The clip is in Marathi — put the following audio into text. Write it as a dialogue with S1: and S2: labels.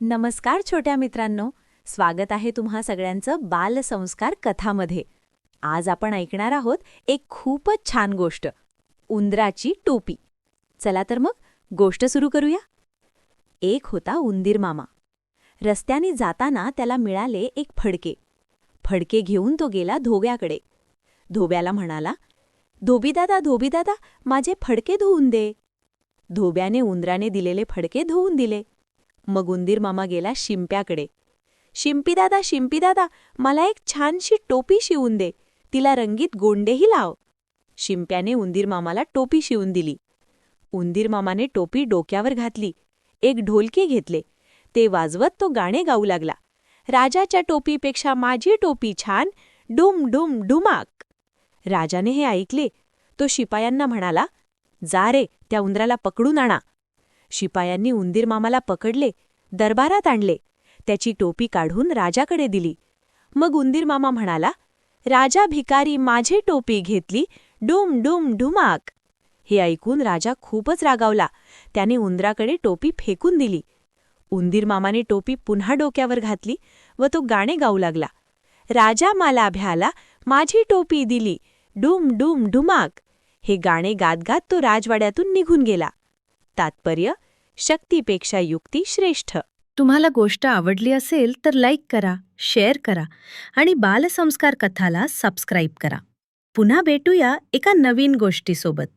S1: नमस्कार छोट्या मित्रांनो, स्वागत आहे तुम्हा सगळ्यांचं बालसंस्कार कथामध्ये. आज आपण ऐकणार आहोत एक खूपच छान गोष्ट, उंदराची टोपी. चला तर मग गोष्ट सुरू करूया. एक होता उंदीर मामा. रस्त्याने जाताना त्याला मिळाले एक फडके. फडके घेऊन तो गेला धोब्याकडे. धोब्याला म्हणाला, धोबीदादा, माझे फडके धुवून दे." धोब्याने उंदराने दिलेले फडके धुवून दिले. मग उंदीर मामा गेला शिंप्याकडे. शिंपीदादा, मला एक छानशी टोपी शिवून दे, तिला रंगीत गोंडेही लाव." शिंप्याने उंदीर मामाला टोपी शिवून दिली. उंदीर मामाने टोपी डोक्यावर घातली, एक ढोलकी घेतले. ते वाजवत तो गाणे गाऊ लागला. "राजाच्या टोपीपेक्षा माझी टोपी छान, डुम डुम डुमाक." राजाने हे ऐकले. तो शिपायांना म्हणाला, "जा रे, त्या उंदराला पकडून आणा." शिपायांनी उंदीर मामाला पकडले, दरबारात आणले. त्याची टोपी काढून राजाकडे दिली. मग उंदीर मामा म्हणाला, "राजा भिकारी माझी टोपी घेतली, डुम डुम डुमाक." हे ऐकून राजा खूपच रागावला. त्याने उंदराकडे टोपी फेकून दिली. उंदीर मामाने टोपी पुन्हा डोक्यावर घातली व तो गाणे गाऊ लागला. "राजा मला भ्याला, माझी टोपी दिली, डुम डुम डुमाक." हे गाणे गात गात तो राजवाड्यातून निघून गेला. तात्पर्य: शक्तीपेक्षा युक्ती श्रेष्ठ.
S2: तुम्हाला गोष्ट आवडली असेल तर लाईक करा, शेअर करा आणि बालसंस्कार कथाला सबस्क्राईब करा. पुन्हा भेटूया एका नवीन गोष्टीसोबत.